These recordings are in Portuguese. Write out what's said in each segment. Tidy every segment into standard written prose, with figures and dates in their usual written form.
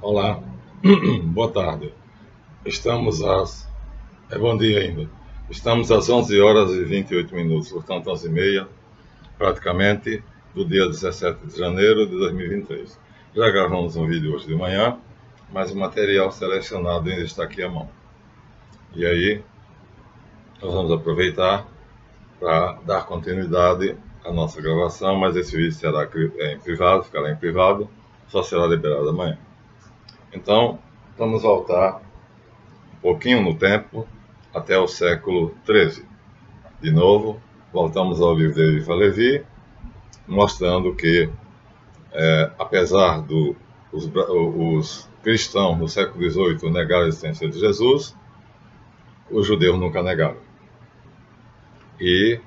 Olá, boa tarde. Estamos às... É bom dia ainda. Estamos às 11 horas e 28 minutos, portanto 11h30, praticamente, do dia 17 de janeiro de 2023. Já gravamos um vídeo hoje de manhã, mas o material selecionado ainda está aqui à mão. E aí, nós vamos aproveitar para dar continuidade à nossa gravação, mas esse vídeo será em privado, ficará em privado, só será liberado amanhã. Então, vamos voltar um pouquinho no tempo, até o século XIII. De novo, voltamos ao livro de Eliphas Levi, mostrando que, apesar os cristãos no século XVIII negarem a existência de Jesus, os judeus nunca negaram. E,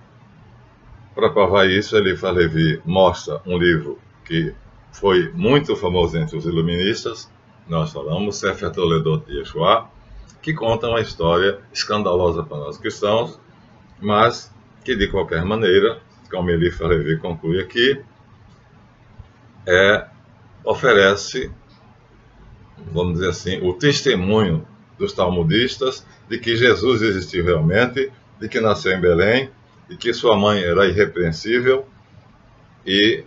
para provar isso, Eliphas Levi mostra um livro que foi muito famoso entre os iluministas. Nós falamos, Sefer Toledot Yeshua, que conta uma história escandalosa para nós cristãos, mas que, de qualquer maneira, como Eliphas Levi conclui aqui, oferece, vamos dizer assim, o testemunho dos talmudistas de que Jesus existiu realmente, de que nasceu em Belém, de que sua mãe era irrepreensível, e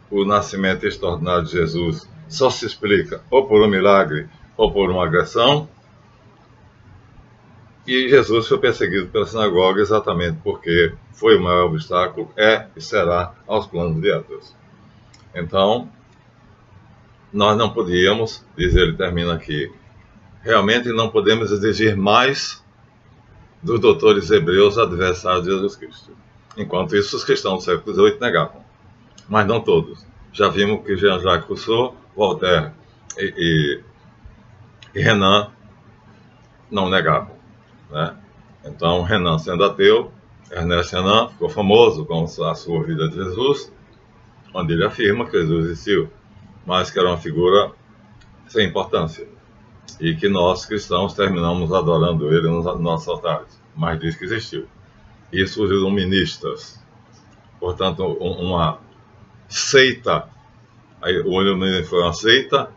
o nascimento extraordinário de Jesus só se explica ou por um milagre ou por uma agressão. E Jesus foi perseguido pela sinagoga exatamente porque foi o maior obstáculo, e será aos planos de Deus. Então, nós não podíamos, diz ele, termina aqui, realmente não podemos exigir mais dos doutores hebreus adversários de Jesus Cristo. Enquanto isso, os cristãos do século XVIII negavam, mas não todos. Já vimos que Jean-Jacques Rousseau, Voltaire e Renan não negavam, né? Então, Renan sendo ateu, Ernest Renan ficou famoso com a sua Vida de Jesus, onde ele afirma que Jesus existiu, mas que era uma figura sem importância, e que nós, cristãos, terminamos adorando ele nos nossos altares, mas diz que existiu. E surgiu iluministas, portanto, uma seita. O iluminismo foi uma seita,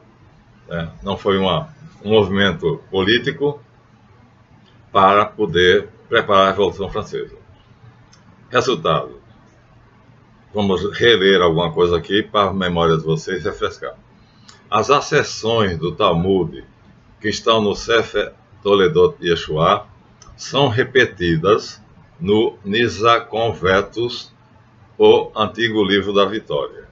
não foi um movimento político para poder preparar a Revolução Francesa. Resultado, vamos reler alguma coisa aqui para a memória de vocês refrescar. As acessões do Talmud que estão no Sefer Toledot Yeshua são repetidas no Nizacon Vetus, o antigo livro da Vitória,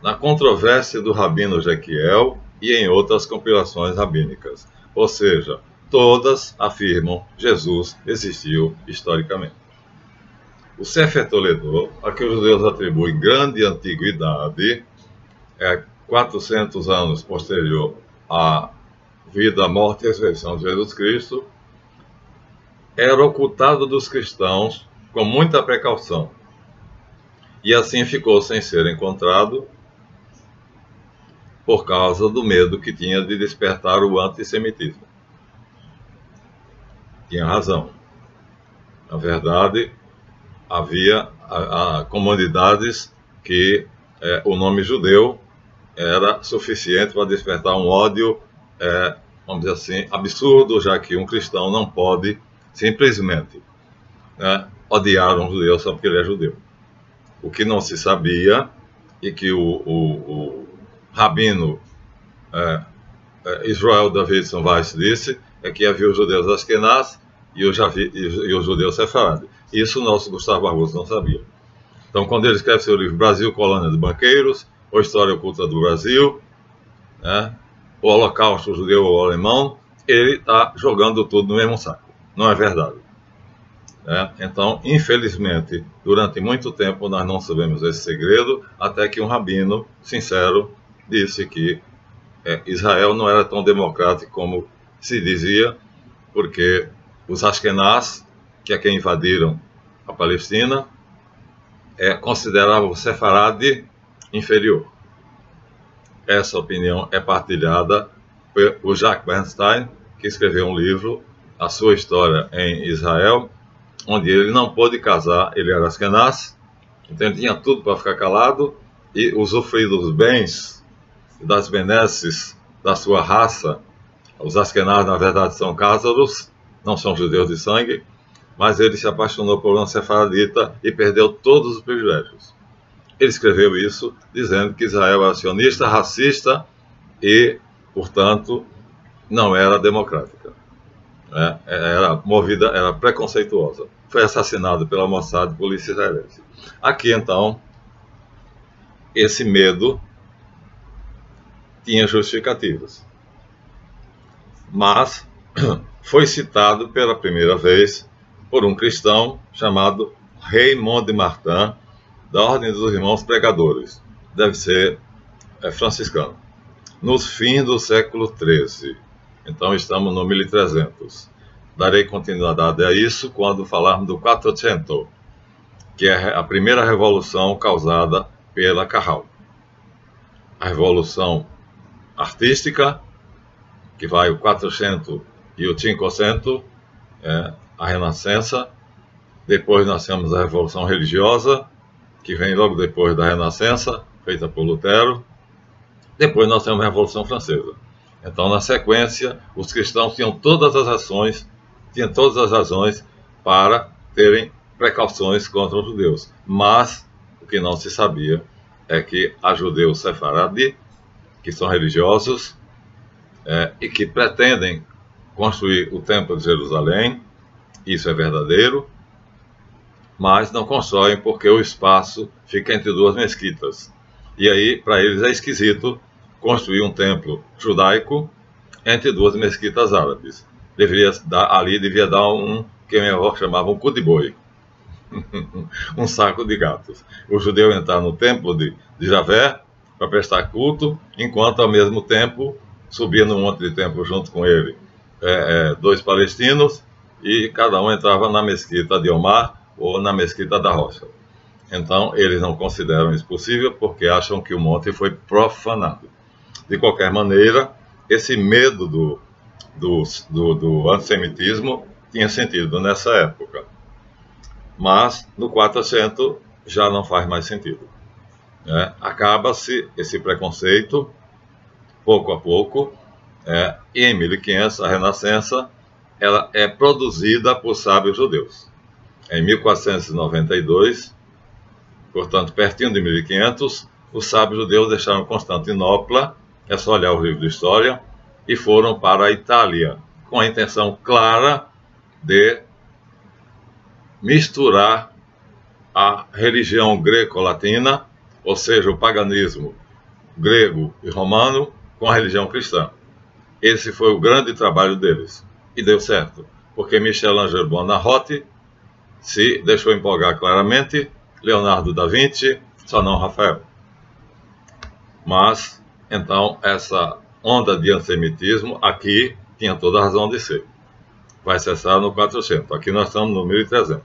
na controvérsia do Rabino Jequiel e em outras compilações rabínicas. Ou seja, todas afirmam Jesus existiu historicamente. O Sefer Toledot, a que os judeus atribuem grande antiguidade, 400 anos posterior à vida, morte e ressurreição de Jesus Cristo, era ocultado dos cristãos com muita precaução, e assim ficou sem ser encontrado por causa do medo que tinha de despertar o antissemitismo. Tinha razão. Na verdade, havia comunidades que o nome judeu era suficiente para despertar um ódio, vamos dizer assim, absurdo, já que um cristão não pode simplesmente odiar um judeu só porque ele é judeu. O que não se sabia, e que o rabino Israel Davidson Weiss disse, é que havia os judeus Askenaz e os judeus Sefard. Isso o nosso Gustavo Barroso não sabia. Então, quando ele escreve seu livro Brasil, Colônia de Banqueiros, ou História Oculta do Brasil, o Holocausto Judeu ou Alemão, ele está jogando tudo no mesmo saco. Não é verdade. Então, infelizmente, durante muito tempo nós não sabemos esse segredo, até que um rabino sincero disse que Israel não era tão democrático como se dizia, porque os Ashkenaz, que é quem invadiram a Palestina, consideravam o Sefarade inferior. Essa opinião é partilhada por Jacques Bernstein, que escreveu um livro, A Sua História em Israel, onde ele não pôde casar, ele era Ashkenaz, então ele tinha tudo para ficar calado e usufruir dos bens e das benesses da sua raça. Os Askenazes, na verdade, são cázaros, não são judeus de sangue, mas ele se apaixonou por uma sefaradita e perdeu todos os privilégios. Ele escreveu isso dizendo que Israel era sionista, racista e, portanto, não era democrática. Era preconceituosa. Foi assassinado pela Mossad, polícia israelense. Aqui, então, esse medo tinha justificativas. Mas foi citado pela primeira vez por um cristão chamado Raymond de Martin, da Ordem dos Irmãos Pregadores. Deve ser franciscano. Nos fins do século XIII. Então estamos no 1300. Darei continuidade a isso quando falarmos do 400, que é a primeira revolução causada pela Carral. A revolução artística, que vai o 400 e o 500, a Renascença. Depois nós temos a revolução religiosa, que vem logo depois da Renascença, feita por Lutero. Depois nós temos a Revolução Francesa. Então, na sequência, os cristãos tinham todas as razões para terem precauções contra os judeus. Mas o que não se sabia é que há judeus sefaradi, que são religiosos, e que pretendem construir o Templo de Jerusalém. Isso é verdadeiro, mas não constroem porque o espaço fica entre duas mesquitas. E aí, para eles é esquisito construir um templo judaico entre duas mesquitas árabes. Devia dar um, que minha avó chamava um cu de boi, um saco de gatos. O judeu entrar no templo de Javé para prestar culto, enquanto ao mesmo tempo subia num monte de templo junto com ele dois palestinos, e cada um entrava na mesquita de Omar ou na mesquita da Rocha. Então, eles não consideram isso possível porque acham que o monte foi profanado. De qualquer maneira, esse medo do antissemitismo tinha sentido nessa época. Mas, no 400, já não faz mais sentido. Acaba-se esse preconceito, pouco a pouco, e em 1500, a Renascença ela é produzida por sábios judeus. Em 1492, portanto, pertinho de 1500, os sábios judeus deixaram Constantinopla, é só olhar o livro de história, e foram para a Itália, com a intenção clara de misturar a religião greco-latina, ou seja, o paganismo grego e romano, com a religião cristã. Esse foi o grande trabalho deles. E deu certo, porque Michelangelo Buonarroti se deixou empolgar claramente, Leonardo da Vinci, só não Rafael. Mas, então, essa onda de antissemitismo aqui tinha toda a razão de ser. Vai cessar no 400, aqui nós estamos no 1300.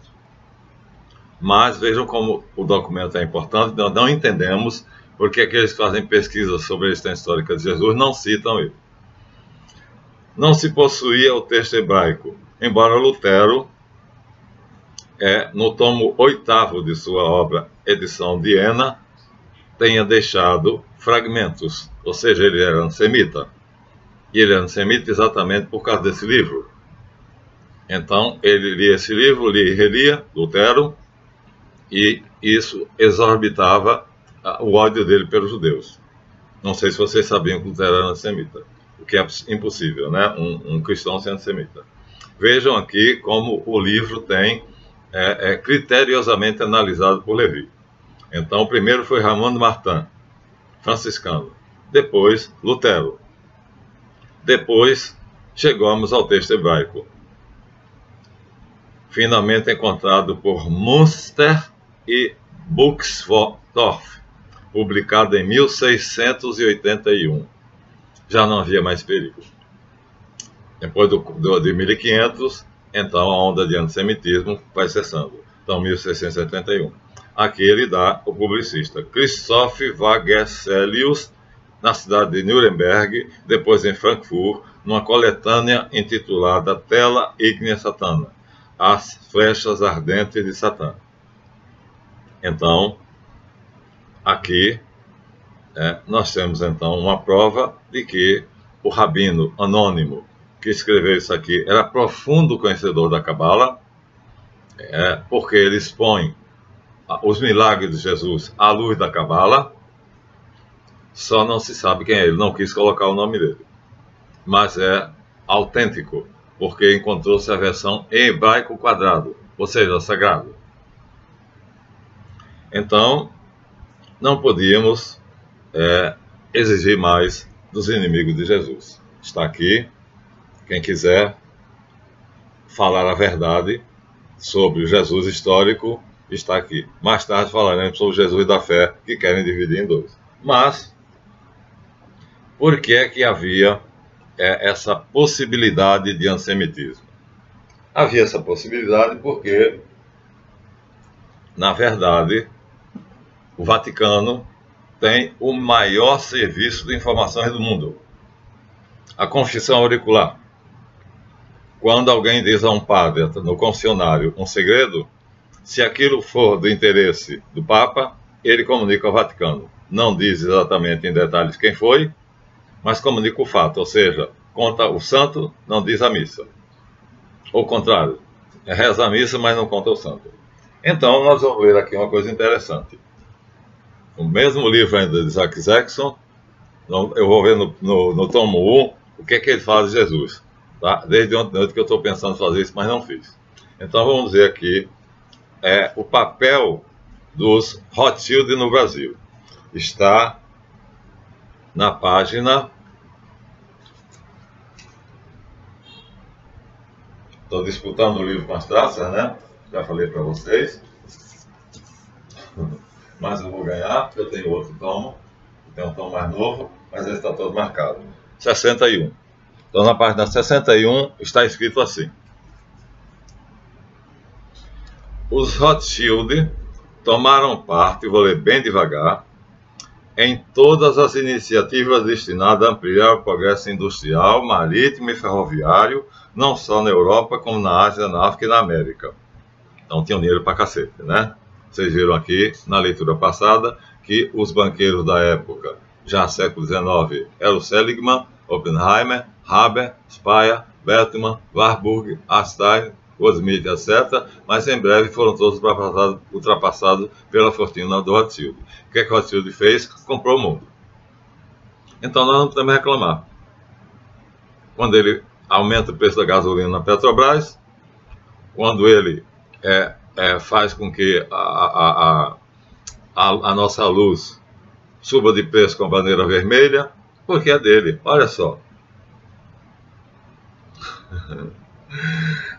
Mas vejam como o documento é importante, nós não entendemos porque aqueles que fazem pesquisas sobre a existência histórica de Jesus não citam ele. Não se possuía o texto hebraico, embora Lutero, no tomo 8º de sua obra Edição de Iena, tenha deixado fragmentos, ou seja, ele era antissemita. E ele era antissemita exatamente por causa desse livro. Então, ele lia esse livro, lia e relia, Lutero, e isso exorbitava o ódio dele pelos judeus. Não sei se vocês sabiam que Lutero era antissemita, o que é impossível, né? Um cristão ser antissemita. Vejam aqui como o livro tem criteriosamente analisado por Levi. Então, o primeiro foi Raymond de Martin, franciscano. Depois, Lutero. Depois, chegamos ao texto hebraico, finalmente encontrado por Münster e Buxtorf, publicado em 1681. Já não havia mais perigo. Depois de 1500, então a onda de antissemitismo vai cessando. Então, 1671. Aqui ele dá o publicista Christoph Wagerselius, na cidade de Nuremberg, depois em Frankfurt, numa coletânea intitulada Tela Ignea Satana, As Flechas Ardentes de Satã. Então, aqui nós temos então uma prova de que o rabino anônimo que escreveu isso aqui era profundo conhecedor da Cabala, porque ele expõe os milagres de Jesus à luz da Cabala. Só não se sabe quem é ele, não quis colocar o nome dele, mas é autêntico, porque encontrou-se a versão em hebraico quadrado, ou seja, sagrado. Então, não podíamos exigir mais dos inimigos de Jesus. Está aqui, quem quiser falar a verdade sobre o Jesus histórico, está aqui. Mais tarde falaremos sobre o Jesus da fé, que querem dividir em dois. Mas, por que é que havia essa possibilidade de antissemitismo? Havia essa possibilidade porque, na verdade, o Vaticano tem o maior serviço de informações do mundo. A confissão auricular. Quando alguém diz a um padre no confessionário um segredo, se aquilo for do interesse do Papa, ele comunica ao Vaticano. Não diz exatamente em detalhes quem foi, mas comunica o fato, ou seja, conta o santo, não diz a missa. Ou contrário, reza a missa, mas não conta o santo. Então, nós vamos ler aqui uma coisa interessante. O mesmo livro ainda de Isaac Jackson, eu vou ver no tomo 1 o que é que ele fala de Jesus. Tá? Desde ontem que eu estou pensando em fazer isso, mas não fiz. Então, vamos ver aqui o papel dos Rothschild no Brasil. Está na página... Estou disputando o livro com as traças, né? Já falei para vocês. Mas eu vou ganhar, porque eu tenho outro tomo. Tem um tomo mais novo, mas ele está todo marcado. 61. Então, na página 61, está escrito assim. Os Rothschild tomaram parte, vou ler bem devagar, em todas as iniciativas destinadas a ampliar o progresso industrial, marítimo e ferroviário, não só na Europa, como na Ásia, na África e na América. Então tinham dinheiro pra cacete, né? Vocês viram aqui, na leitura passada, que os banqueiros da época, já século XIX, eram Seligman, Oppenheimer, Haber, Speyer, Bertman, Warburg, Einstein, Goldsmith, etc., mas em breve foram todos ultrapassados pela fortuna do Rothschild. O que é que o Rothschild fez? Comprou o mundo. Então nós não podemos reclamar. Quando ele aumenta o preço da gasolina na Petrobras, quando ele faz com que a nossa luz suba de preço com a bandeira vermelha, porque é dele. Olha só.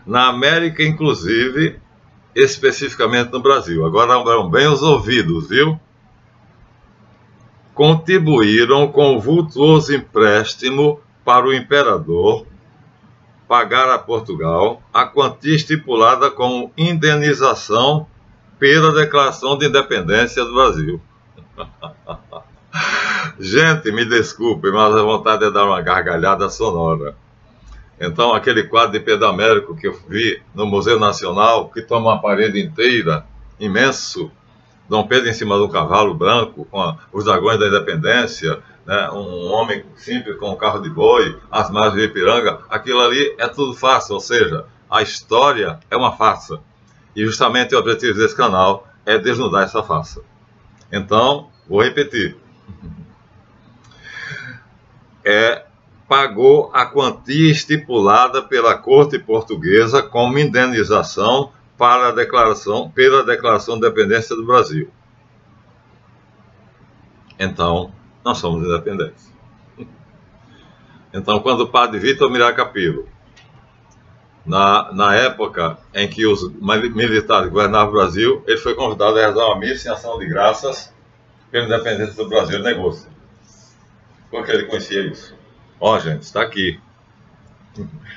Na América, inclusive, especificamente no Brasil. Agora abram bem os ouvidos, viu? Contribuíram com o vultuoso empréstimo para o imperador pagar a Portugal a quantia estipulada como indenização pela declaração de independência do Brasil. Gente, me desculpe, mas a vontade é dar uma gargalhada sonora. Então, aquele quadro de Pedro Américo que eu vi no Museu Nacional, que toma uma parede inteira, imenso, Dom Pedro em cima de um cavalo branco, com os dragões da independência, né, um homem simples com um carro de boi, as margens de Ipiranga, aquilo ali é tudo farsa, ou seja, a história é uma farsa. E justamente o objetivo desse canal é desnudar essa farsa. Então, vou repetir. Pagou a quantia estipulada pela corte portuguesa como indenização pela declaração de independência do Brasil. Então, nós somos independentes. Então, quando o padre Vitor Miracapilo, na época em que os militares governavam o Brasil, ele foi convidado a realizar uma missa em ação de graças pela independência do Brasil. Ele negou-se. Porque ele conhecia isso. Ó, gente, está aqui.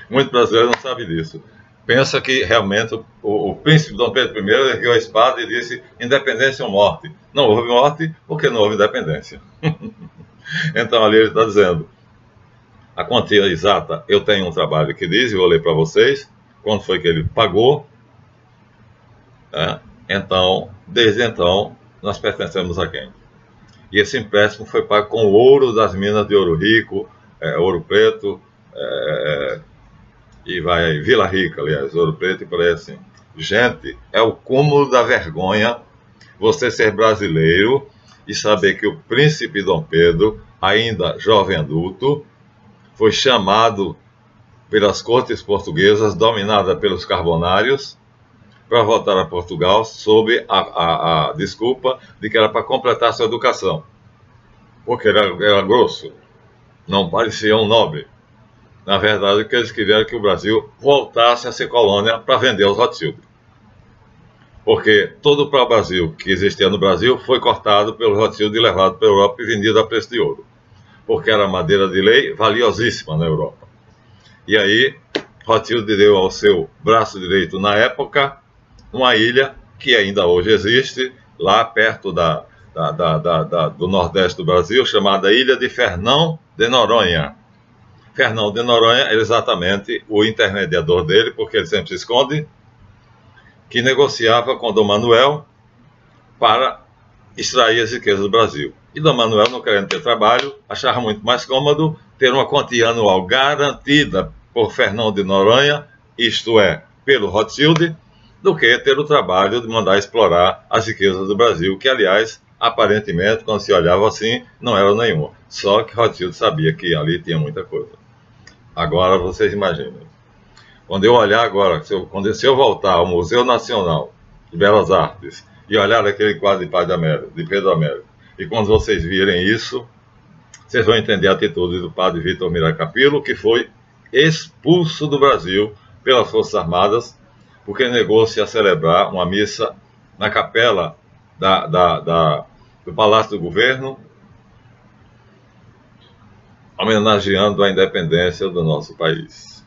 Muito brasileiro não sabe disso. Pensa que realmente o príncipe Dom Pedro I ergueu a espada e disse independência ou morte. Não houve morte porque não houve independência. Então ali ele está dizendo, a quantia exata, eu tenho um trabalho que diz, e vou ler para vocês, quando foi que ele pagou. Então, desde então, nós pertencemos a quem? E esse empréstimo foi pago com o ouro das minas de Ouro Rico, Ouro Preto, e vai aí, Vila Rica, aliás, Ouro Preto e por aí assim. Gente, é o cúmulo da vergonha você ser brasileiro e saber que o príncipe Dom Pedro, ainda jovem adulto, foi chamado pelas cortes portuguesas, dominada pelos carbonários, para voltar a Portugal sob a desculpa de que era para completar sua educação. Porque era grosso, não parecia um nobre. Na verdade, o que eles queriam era que o Brasil voltasse a ser colônia para vender aos Rothschild. Porque todo o pau-brasil que existia no Brasil foi cortado pelo Rothschild e levado para a Europa e vendido a preço de ouro. Porque era madeira de lei valiosíssima na Europa. E aí, Rothschild deu ao seu braço direito, na época, uma ilha que ainda hoje existe, lá perto do nordeste do Brasil, chamada Ilha de Fernão de Noronha. Fernão de Noronha era exatamente o intermediador dele, porque ele sempre se esconde, que negociava com Dom Manuel para extrair as riquezas do Brasil. E Dom Manuel, não querendo ter trabalho, achava muito mais cômodo ter uma quantia anual garantida por Fernão de Noronha, isto é, pelo Rothschild, do que ter o trabalho de mandar explorar as riquezas do Brasil, que, aliás, aparentemente, quando se olhava assim, não era nenhuma. Só que Rothschild sabia que ali tinha muita coisa. Agora, vocês imaginem. Quando eu olhar agora, se eu voltar ao Museu Nacional de Belas Artes e olhar aquele quadro de Pedro Américo, e quando vocês virem isso, vocês vão entender a atitude do padre Vítor Miracapilo, que foi expulso do Brasil pelas Forças Armadas, porque negou-se a celebrar uma missa na capela do Palácio do Governo, homenageando a independência do nosso país.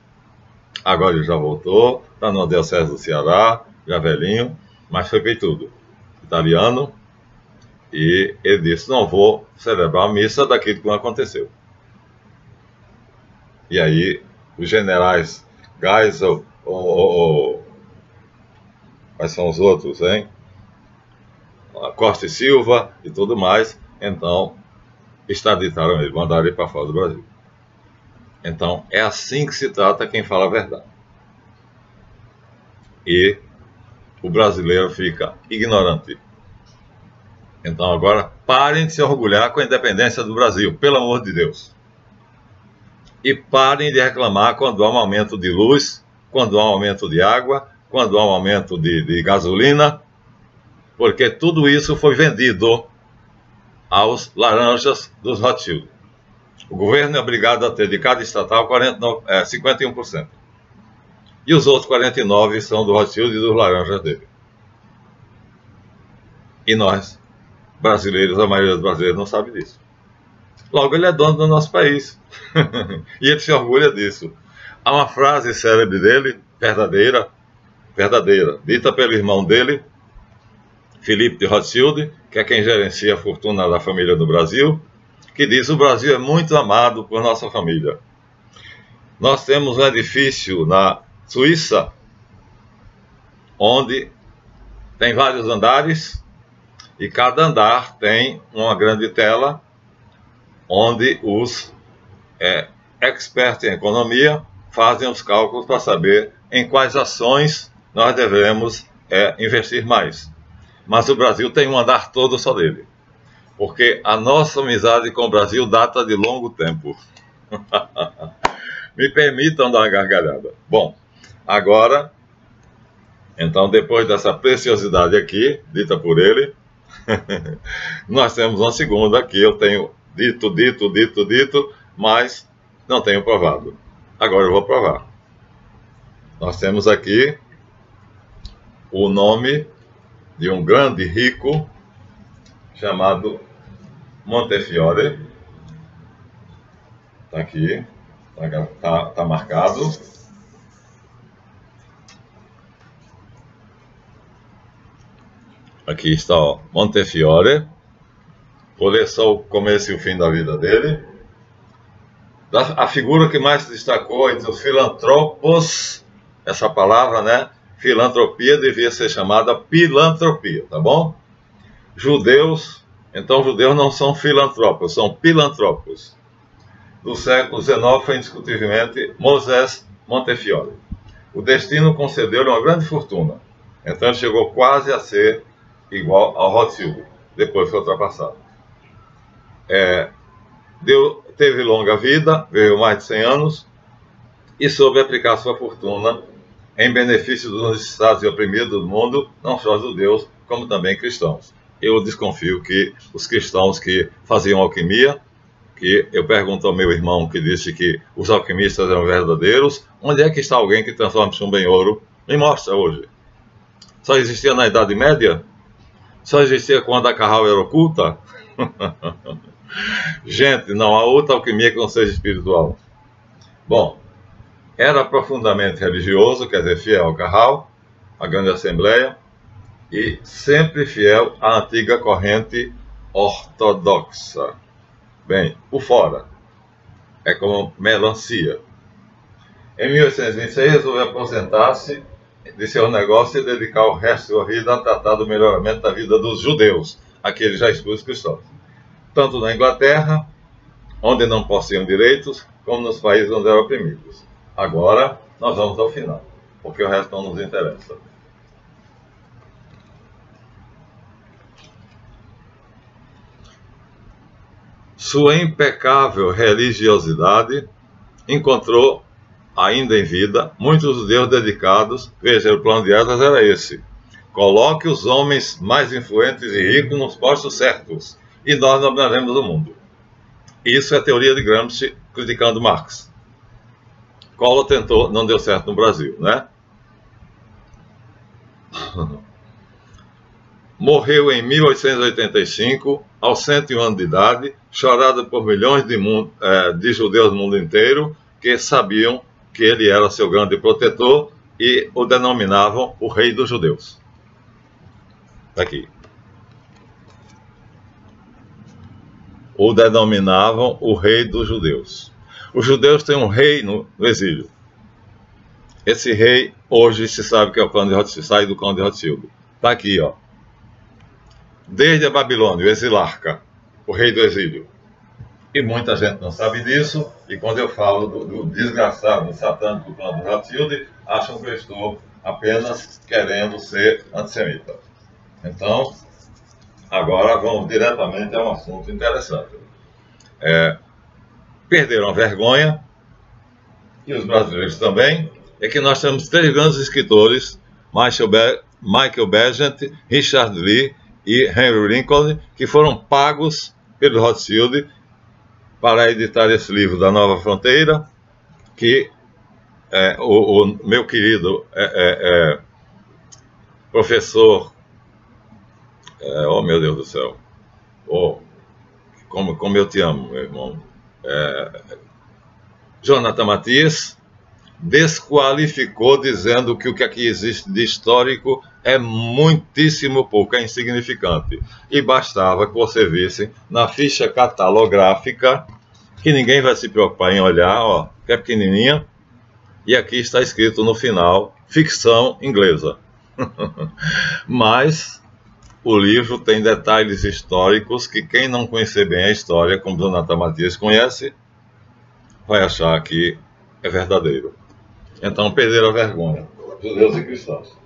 Agora ele já voltou, está no Diocese do Ceará, já velhinho, mas foi peitudo, italiano, e ele disse: não vou celebrar a missa daquilo que não aconteceu. E aí os generais Geisel, quais são os outros, hein? Costa e Silva e tudo mais, então extraditaram ele, mandaram ele para fora do Brasil. Então é assim que se trata quem fala a verdade. E o brasileiro fica ignorante. Então agora parem de se orgulhar com a independência do Brasil, pelo amor de Deus. E parem de reclamar quando há um aumento de luz, quando há um aumento de água, quando há um aumento de gasolina, porque tudo isso foi vendido aos laranjas dos Rothschild. O governo é obrigado a ter de cada estatal 51%. E os outros 49% são do Rothschild e dos laranjas dele. E nós, brasileiros, a maioria dos brasileiros não sabe disso. Logo, ele é dono do nosso país. E ele se orgulha disso. Há uma frase célebre dele, verdadeira, dita pelo irmão dele, Felipe de Rothschild, que é quem gerencia a fortuna da família do Brasil, que diz: o Brasil é muito amado por nossa família. Nós temos um edifício na Suíça, onde tem vários andares, e cada andar tem uma grande tela, onde os experts em economia fazem os cálculos para saber em quais ações nós devemos investir mais. Mas o Brasil tem um andar todo só dele, porque a nossa amizade com o Brasil data de longo tempo. Me permitam dar uma gargalhada. Bom, agora, então, depois dessa preciosidade aqui, dita por ele, nós temos uma segunda que eu tenho dito, mas não tenho provado. Agora eu vou provar. Nós temos aqui o nome de um grande rico chamado Montefiore. Está aqui, está marcado. Aqui está, ó, Montefiore. Vou ler só o começo e o fim da vida dele. A figura que mais se destacou entre os filantropos, essa palavra, né? Filantropia devia ser chamada pilantropia, tá bom? Judeus Então, os judeus não são filantropos, são pilantropos. Do século XIX foi indiscutivelmente Moses Montefiore. O destino concedeu-lhe uma grande fortuna. Então, ele chegou quase a ser igual ao Rothschild. Depois foi ultrapassado. Teve longa vida, viveu mais de 100 anos, e soube aplicar sua fortuna em benefício dos necessitados e oprimidos do mundo, não só judeus, como também cristãos. Eu desconfio que os cristãos que faziam alquimia, que eu pergunto ao meu irmão que disse que os alquimistas eram verdadeiros, onde é que está alguém que transforma chumbo em ouro? Me mostra hoje. Só existia na Idade Média? Só existia quando a Carral era oculta? Gente, não há outra alquimia que não seja espiritual. Bom, era profundamente religioso, quer dizer, fiel ao Carral, à grande assembleia, e sempre fiel à antiga corrente ortodoxa. Bem, por fora, é como melancia. Em 1826, resolveu aposentar-se de seu negócio e dedicar o resto da sua vida a tratar do melhoramento da vida dos judeus, aqueles já excluídos cristãos, tanto na Inglaterra, onde não possuíam direitos, como nos países onde eram oprimidos. Agora, nós vamos ao final, porque o resto não nos interessa. Sua impecável religiosidade encontrou, ainda em vida, muitos judeus dedicados. Veja, o plano de Esdras era esse: coloque os homens mais influentes e ricos nos postos certos, e nós dominaremos o mundo. Isso é a teoria de Gramsci, criticando Marx. Collor tentou, não deu certo no Brasil, né? Morreu em 1885, aos 101 anos de idade, chorado por milhões de judeus do mundo inteiro, que sabiam que ele era seu grande protetor e o denominavam o rei dos judeus. Aqui. O denominavam o rei dos judeus. Os judeus têm um rei no exílio. Esse rei, hoje, se sabe que é o clã de Rothschild, sai do clã de Rothschild. Está aqui, ó. Desde a Babilônia, o exilarca, o rei do exílio. E muita gente não sabe disso, e quando eu falo do desgraçado, satânico do clã de Rothschild, acham que eu estou apenas querendo ser antissemita. Então, agora vamos diretamente a um assunto interessante. Perderam a vergonha, e os brasileiros também, é que nós temos 3 grandes escritores, Michael Begent, Richard Lee e Henry Lincoln, que foram pagos pelo Rothschild para editar esse livro da Nova Fronteira, que o meu querido professor, oh meu Deus do céu, como eu te amo, meu irmão, Jonathan Matias, desqualificou, dizendo que o que aqui existe de histórico é muitíssimo pouco, é insignificante. E bastava que você visse na ficha catalográfica, que ninguém vai se preocupar em olhar, ó, que é pequenininha, e aqui está escrito no final, ficção inglesa. Mas o livro tem detalhes históricos que quem não conhecer bem a história, como Jonathan Matias conhece, vai achar que é verdadeiro. Então perderam a vergonha, judeus e cristãos.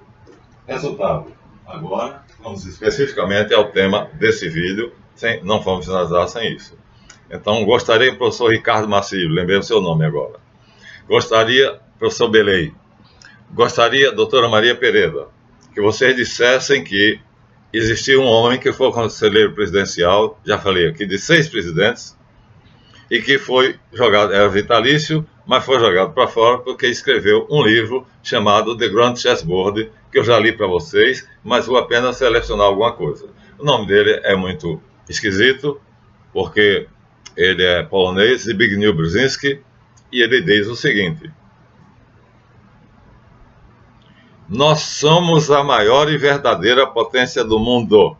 Resultado. Agora vamos especificamente ao tema desse vídeo, não vamos finalizar sem isso. Então gostaria, professor Ricardo Marcílio, lembrei o seu nome agora. Gostaria, professor Belei, gostaria, doutora Maria Pereira, que vocês dissessem que existia um homem que foi conselheiro presidencial, já falei aqui, de 6 presidentes, e que foi jogado, era vitalício, mas foi jogado para fora porque escreveu um livro chamado The Grand Chessboard, que eu já li para vocês, mas vou apenas selecionar alguma coisa. O nome dele é muito esquisito, porque ele é polonês, Zbigniew Brzezinski, e ele diz o seguinte: nós somos a maior e verdadeira potência do mundo,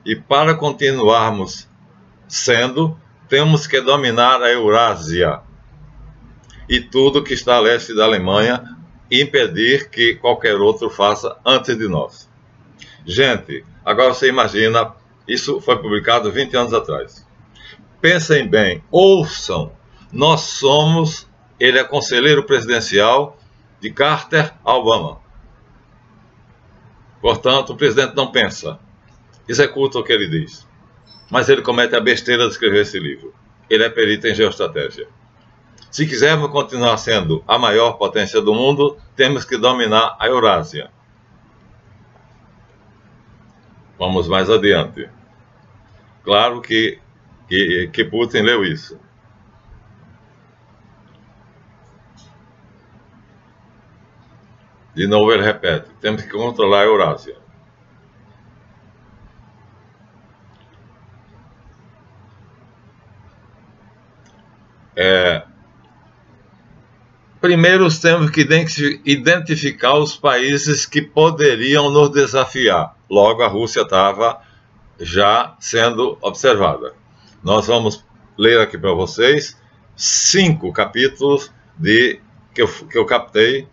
e para continuarmos sendo, temos que dominar a Eurásia e tudo que está a leste da Alemanha e impedir que qualquer outro faça antes de nós. Gente, agora você imagina Isso foi publicado 20 anos atrás. Pensem bem, ouçam. Ele é conselheiro presidencial de Carter a Obama. Portanto, o presidente não pensa, executa o que ele diz. Mas ele comete a besteira de escrever esse livro. Ele é perito em geoestratégia. Se quisermos continuar sendo a maior potência do mundo, temos que dominar a Eurásia. Vamos mais adiante. Claro que Putin leu isso. De novo ele repete, temos que controlar a Eurásia. Primeiro temos que identificar os países que poderiam nos desafiar. Logo, a Rússia estava já sendo observada. Nós vamos ler aqui para vocês 5 capítulos que eu captei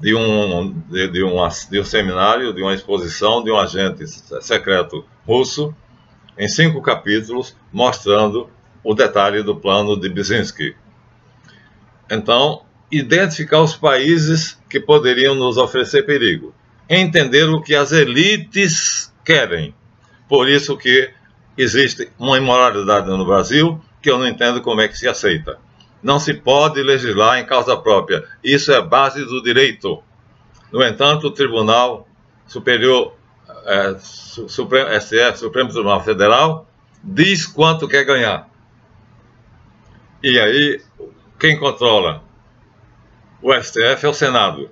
de um seminário, de uma exposição de um agente secreto russo, em 5 capítulos, mostrando o detalhe do plano de Brzezinski. Então, identificar os países que poderiam nos oferecer perigo, entender o que as elites querem. Por isso que existe uma imoralidade no Brasil que eu não entendo como é que se aceita. Não se pode legislar em causa própria. Isso é base do direito. No entanto, o Tribunal Superior, STF, Supremo Tribunal Federal, diz quanto quer ganhar. E aí, quem controla o STF é o Senado.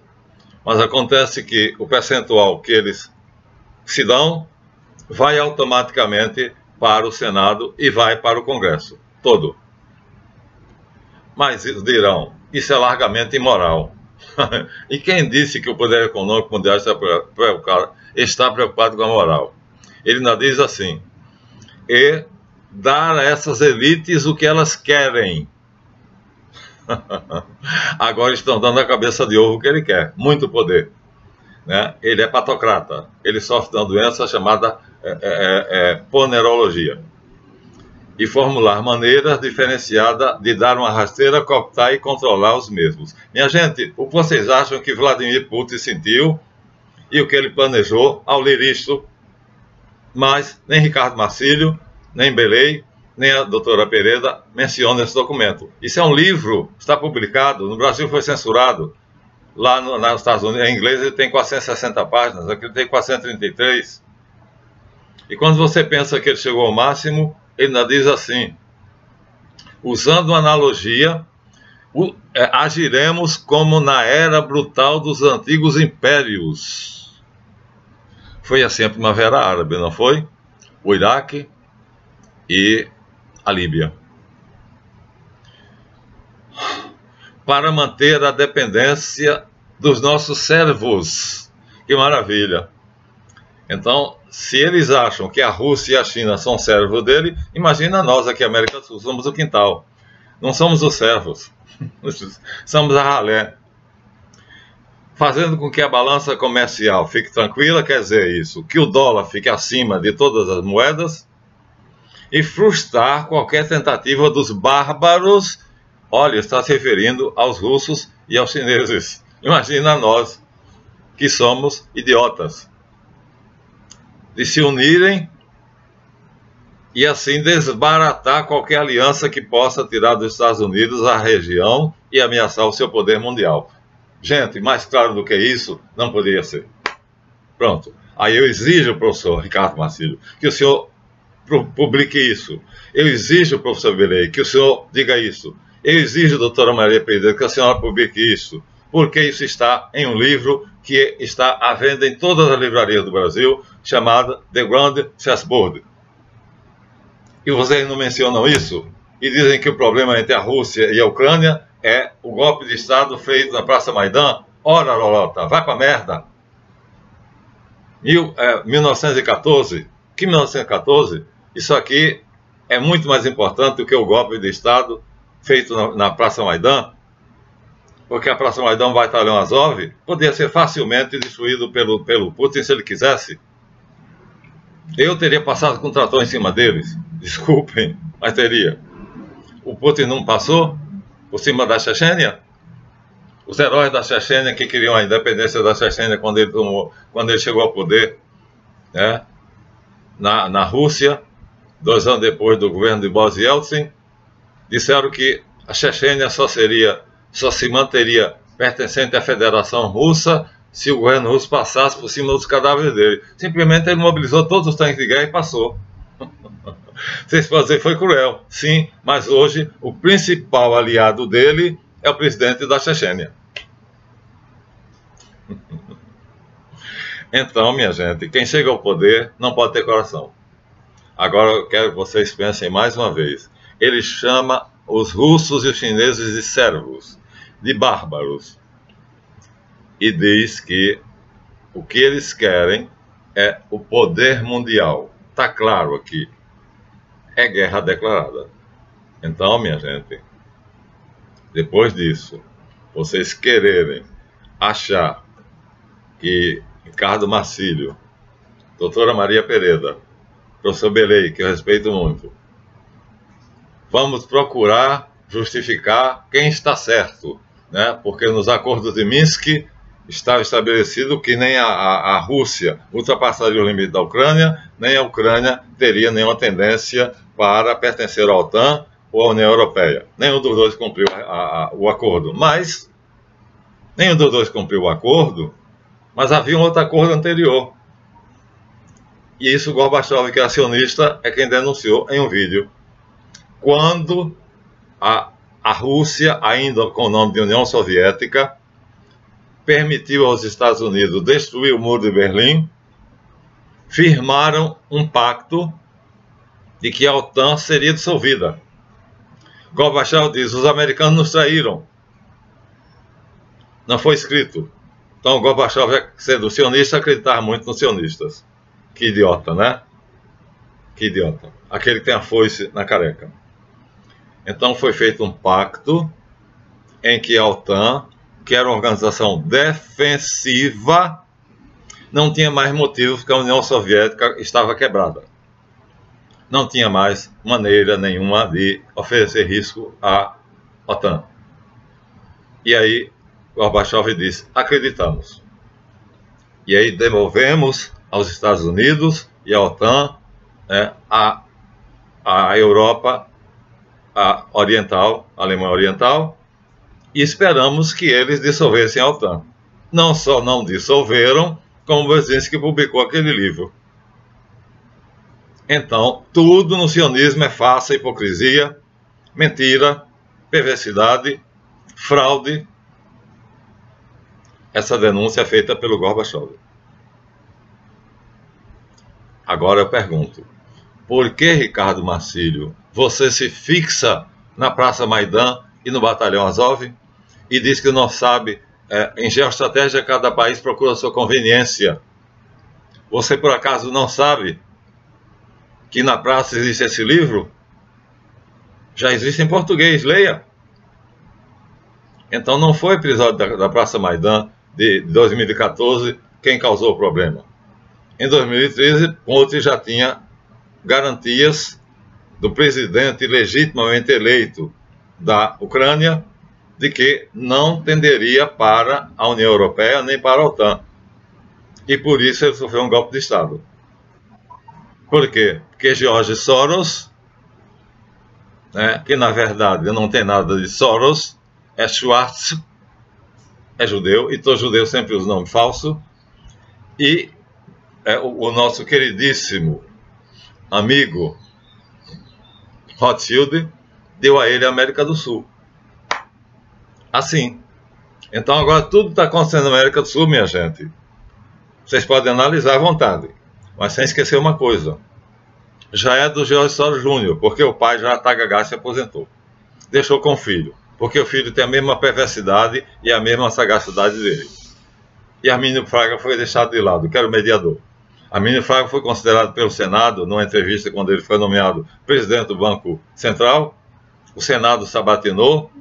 Mas acontece que o percentual que eles se dão vai automaticamente para o Senado e vai para o Congresso todo. Mas dirão, isso é largamente imoral. E quem disse que o poder econômico mundial está preocupado com a moral? Ele ainda diz assim, e dar a essas elites o que elas querem. Agora estão dando a cabeça de ovo que ele quer, muito poder, né? Ele é patocrata, ele sofre de uma doença chamada ponerologia, e formular maneiras diferenciadas de dar uma rasteira, cooptar e controlar os mesmos. Minha gente, o que vocês acham que Vladimir Putin sentiu e o que ele planejou ao ler isto? Mas nem Ricardo Marcílio, nem Belei, nem a doutora Pereira mencionam esse documento. Isso é um livro, está publicado, no Brasil foi censurado, lá nos Estados Unidos, em inglês ele tem 460 páginas, aqui ele tem 433. E quando você pensa que ele chegou ao máximo, ele ainda diz assim, usando uma analogia, agiremos como na era brutal dos antigos impérios. Foi assim a Primavera Árabe, não foi? O Iraque e a Líbia. Para manter a dependência dos nossos servos. Que maravilha! Então, se eles acham que a Rússia e a China são servos dele, imagina nós aqui, América do Sul, somos o quintal. Não somos os servos, somos a ralé. Fazendo com que a balança comercial fique tranquila, quer dizer isso, que o dólar fique acima de todas as moedas e frustrar qualquer tentativa dos bárbaros, olha, está se referindo aos russos e aos chineses. Imagina nós, que somos idiotas, de se unirem e assim desbaratar qualquer aliança que possa tirar dos Estados Unidos a região e ameaçar o seu poder mundial. Gente, mais claro do que isso, não poderia ser. Pronto. Aí eu exijo, professor Ricardo Marcílio, que o senhor publique isso. Eu exijo, professor Belei, que o senhor diga isso. Eu exijo, doutora Maria Pereira, que a senhora publique isso. Porque isso está em um livro que está à venda em todas as livrarias do Brasil, chamado The Grand Chessboard. E vocês não mencionam isso? E dizem que o problema entre a Rússia e a Ucrânia é o golpe de Estado feito na Praça Maidan? Ora, Lolota, vai pra merda! 1914? Que 1914? Isso aqui é muito mais importante do que o golpe de Estado feito na Praça Maidan, porque a Praça Maidan vai estar em Azov, poderia ser facilmente destruído pelo Putin se ele quisesse. Eu teria passado com o trator em cima deles? Desculpem, mas teria. O Putin não passou por cima da Chechênia? Os heróis da Chechênia que queriam a independência da Chechênia quando ele chegou ao poder, né, na Rússia, 2 anos depois do governo de Boris Yeltsin, disseram que a Chechênia só se manteria pertencente à Federação Russa se o governo russo passasse por cima dos cadáveres dele. Simplesmente ele mobilizou todos os tanques de guerra e passou. Vocês podem dizer que foi cruel, sim, mas hoje o principal aliado dele é o presidente da Chechênia. Então, minha gente, quem chega ao poder não pode ter coração. Agora eu quero que vocês pensem mais uma vez. Ele chama os russos e os chineses de servos, de bárbaros. E diz que o que eles querem é o poder mundial. Está claro aqui. É guerra declarada. Então, minha gente, depois disso, vocês quererem achar que Ricardo Marcílio, doutora Maria Pereda, professor Belei, que eu respeito muito, vamos procurar justificar quem está certo, né? Porque nos acordos de Minsk estava estabelecido que nem a Rússia ultrapassaria o limite da Ucrânia, nem a Ucrânia teria nenhuma tendência para pertencer à OTAN ou à União Europeia. Nenhum dos dois cumpriu o acordo. Mas, nenhum dos dois cumpriu o acordo, mas havia um outro acordo anterior. E isso Gorbachev, que é acionista, é quem denunciou em um vídeo. Quando a Rússia, ainda com o nome de União Soviética, permitiu aos Estados Unidos destruir o Muro de Berlim, firmaram um pacto de que a OTAN seria dissolvida. Gorbachev diz: os americanos nos traíram. Não foi escrito. Então Gorbachev, sendo sionista, acreditava muito nos sionistas. Que idiota, né? Que idiota. Aquele que tem a foice na careca. Então foi feito um pacto em que a OTAN, que era uma organização defensiva, não tinha mais motivos porque a União Soviética estava quebrada. Não tinha mais maneira nenhuma de oferecer risco à OTAN. E aí Gorbachev disse: acreditamos. E aí devolvemos aos Estados Unidos e à OTAN, né, a Europa Oriental, a Alemanha Oriental, e esperamos que eles dissolvessem a OTAN. Não só não dissolveram, como Brzezinski publicou aquele livro. Então, tudo no sionismo é farsa, hipocrisia, mentira, perversidade, fraude. Essa denúncia é feita pelo Gorbachev. Agora eu pergunto, por que, Ricardo Marcílio, você se fixa na Praça Maidan e no Batalhão Azov e diz que não sabe, em geoestratégia cada país procura a sua conveniência? Você por acaso não sabe que na praça existe esse livro? Já existe em português, leia. Então não foi o episódio da Praça Maidan de 2014 quem causou o problema. Em 2013, Putin já tinha garantias do presidente legitimamente eleito da Ucrânia de que não tenderia para a União Europeia nem para a OTAN. E por isso ele sofreu um golpe de Estado. Por quê? Porque George Soros, né, que na verdade não tem nada de Soros, é Schwartz, é judeu, e todo judeu sempre usa nome falso, e o nosso queridíssimo amigo Rothschild deu a ele a América do Sul. Assim. Então agora tudo está acontecendo na América do Sul, minha gente. Vocês podem analisar à vontade, mas sem esquecer uma coisa. Já é do George Soros Jr., porque o pai já está gagá, se aposentou. Deixou com o filho, porque o filho tem a mesma perversidade e a mesma sagacidade dele. E Armínio Fraga foi deixado de lado, que era o mediador. Armínio Fraga foi considerado pelo Senado, numa entrevista quando ele foi nomeado presidente do Banco Central. O Senado sabatinou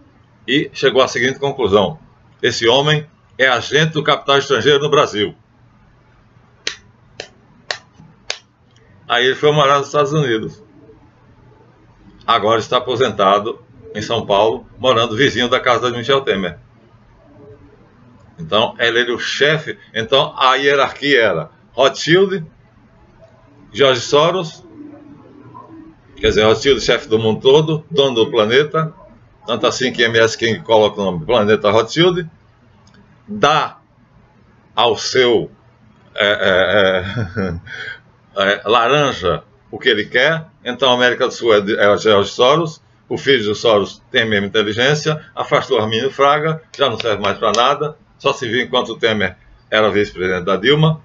e chegou à seguinte conclusão: esse homem é agente do capital estrangeiro no Brasil. Aí ele foi morar nos Estados Unidos. Agora está aposentado em São Paulo, morando vizinho da casa de Michel Temer. Então, ele era o chefe. Então, a hierarquia era Rothschild, George Soros, quer dizer, Rothschild, chefe do mundo todo, dono do planeta, tanto assim que MS King coloca o nome Planeta Rothschild, dá ao seu laranja o que ele quer. Então, a América do Sul é George Soros, o filho de Soros tem a mesma inteligência, afastou Arminio Fraga, já não serve mais para nada, só se viu enquanto o Temer era vice-presidente da Dilma,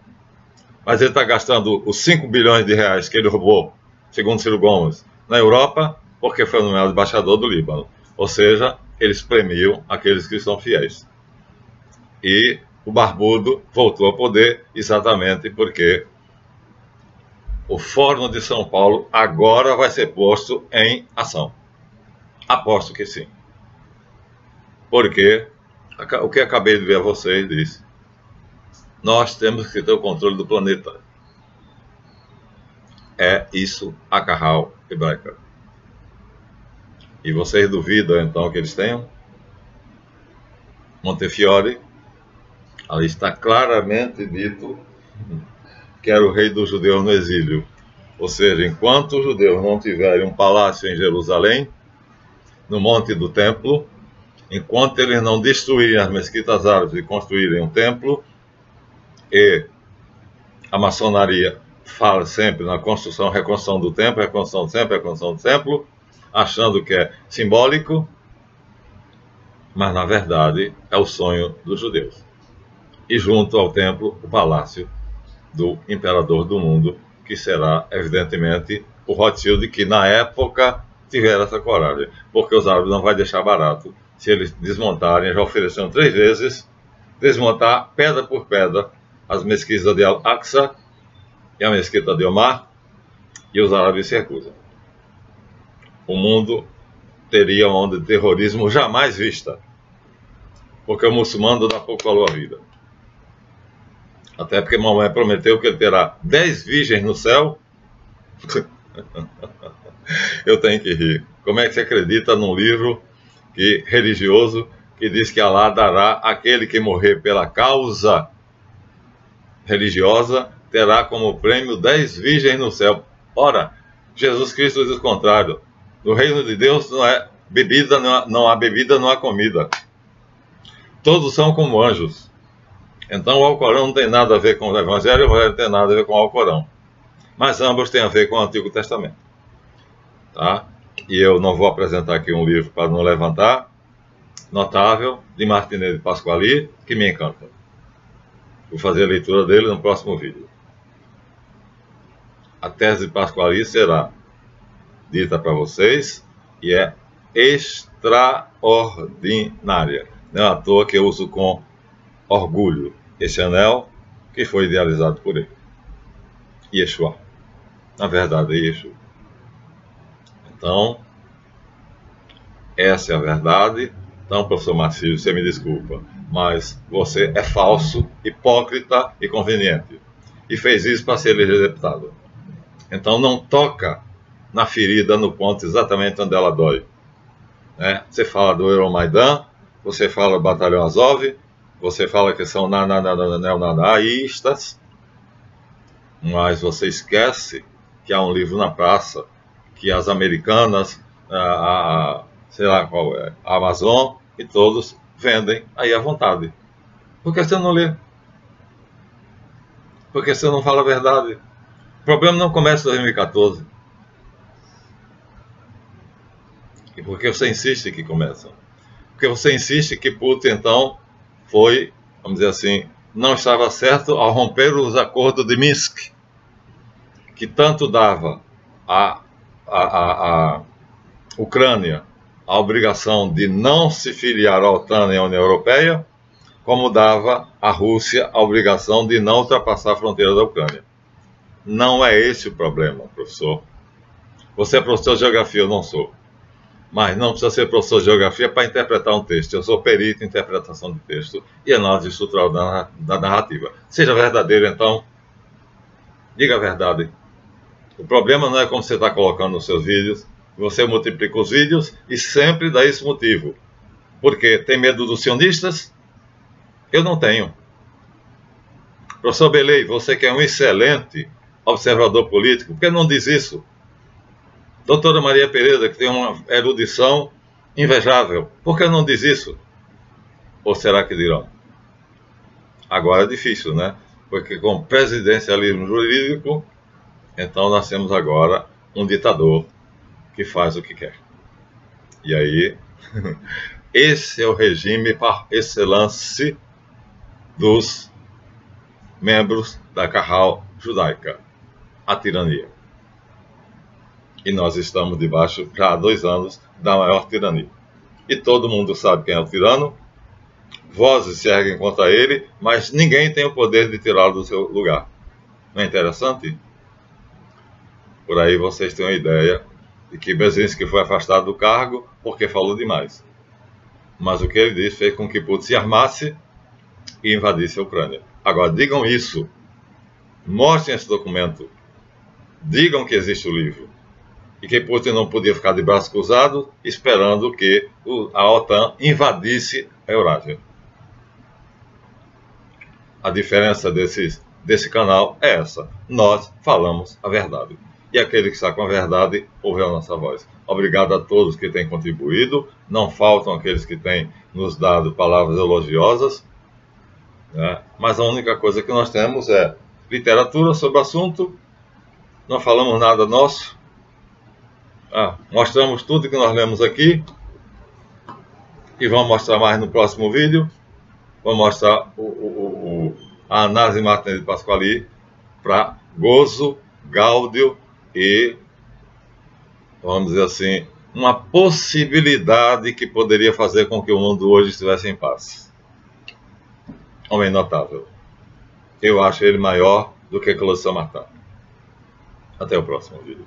mas ele está gastando os 5 bilhões de reais que ele roubou, segundo Ciro Gomes, na Europa, porque foi nomeado embaixador do Líbano. Ou seja, eles premiam aqueles que são fiéis. E o Barbudo voltou ao poder exatamente porque o Fórum de São Paulo agora vai ser posto em ação. Aposto que sim. Porque o que acabei de ver a vocês disse: nós temos que ter o controle do planeta. É isso a Carral hebraica. E vocês duvidam então que eles tenham? Montefiore, ali está claramente dito que era o rei dos judeus no exílio. Ou seja, enquanto os judeus não tiverem um palácio em Jerusalém, no Monte do Templo, enquanto eles não destruírem as mesquitas árabes e construírem um templo, e a maçonaria fala sempre na construção, reconstrução do templo, reconstrução do templo, reconstrução do templo, achando que é simbólico, mas na verdade é o sonho dos judeus. E junto ao templo, o palácio do imperador do mundo, que será evidentemente o Rothschild, que na época tiveram essa coragem, porque os árabes não vão deixar barato. Se eles desmontarem, já ofereceram 3 vezes, desmontar pedra por pedra as mesquitas de Al-Aqsa e a mesquita de Omar, e os árabes se recusam. O mundo teria uma onda de terrorismo jamais vista, porque o muçulmano dá pouco valor à vida. Até porque Maomé prometeu que ele terá 10 virgens no céu. Eu tenho que rir. Como é que você acredita num livro religioso que diz que Alá dará aquele que morrer pela causa religiosa, terá como prêmio 10 virgens no céu? Ora, Jesus Cristo diz o contrário. No reino de Deus não é bebida, não há bebida, não há comida. Todos são como anjos. Então o Alcorão não tem nada a ver com o Evangelho não tem nada a ver com o Alcorão. Mas ambos têm a ver com o Antigo Testamento. Tá? E eu não vou apresentar aqui um livro para não levantar, notável, de Martinez de Pasquali, que me encanta. Vou fazer a leitura dele no próximo vídeo. A tese de Pasquali será dita para vocês e é extraordinária. Não é à toa que eu uso com orgulho esse anel que foi idealizado por ele. Yeshua. Na verdade, é Yeshua. Então, essa é a verdade. Então, professor Marcílio, você me desculpa, mas você é falso, hipócrita e conveniente. E fez isso para ser eleger deputado. Então, não toca na ferida, no ponto exatamente onde ela dói. Né? Você fala do Euromaidan, você fala do Batalhão Azov, você fala que são neonazistas, mas você esquece que há um livro na praça, que as americanas, sei lá qual é, a Amazon e todos vendem aí à vontade. Por que você não lê? Por que você não fala a verdade? O problema não começa em 2014. E por que você insiste que começa? Porque você insiste que Putin, então, foi, vamos dizer assim, não estava certo ao romper os acordos de Minsk, que tanto dava à Ucrânia a obrigação de não se filiar à OTAN e à União Europeia, como dava à Rússia a obrigação de não ultrapassar a fronteira da Ucrânia. Não é esse o problema, professor. Você é professor de geografia, eu não sou. Mas não precisa ser professor de geografia para interpretar um texto. Eu sou perito em interpretação de texto e análise estrutural da narrativa. Seja verdadeiro, então. Diga a verdade. O problema não é como você está colocando nos seus vídeos. Você multiplica os vídeos e sempre dá esse motivo. Porque tem medo dos sionistas? Eu não tenho. Professor Belei, você que é um excelente observador político, por que não diz isso? Doutora Maria Pereira, que tem uma erudição invejável, por que não diz isso? Ou será que dirão? Agora é difícil, né? Porque com presidencialismo jurídico, então nós temos agora um ditador que faz o que quer. E aí, esse é o regime par excellence dos membros da Carral judaica, a tirania. E nós estamos debaixo, já há 2 anos, da maior tirania. E todo mundo sabe quem é o tirano, vozes se erguem contra ele, mas ninguém tem o poder de tirá-lo do seu lugar. Não é interessante? Por aí vocês têm uma ideia de que Brzezinski foi afastado do cargo porque falou demais. Mas o que ele disse fez com que Putin se armasse e invadisse a Ucrânia. Agora, digam isso. Mostrem esse documento. Digam que existe o livro. E que Putin não podia ficar de braço cruzado esperando que a OTAN invadisse a Eurásia. A diferença desse canal é essa. Nós falamos a verdade. E aquele que está com a verdade ouve a nossa voz. Obrigado a todos que têm contribuído. Não faltam aqueles que têm nos dado palavras elogiosas, né? Mas a única coisa que nós temos é literatura sobre o assunto. Não falamos nada nosso. Mostramos tudo que nós lemos aqui. E vamos mostrar mais no próximo vídeo. Vou mostrar a Análise Martinez de Pasquali para gozo, gáudio e, vamos dizer assim, uma possibilidade que poderia fazer com que o mundo hoje estivesse em paz. Homem notável. Eu acho ele maior do que Claude Saint-Martin. Até o próximo vídeo.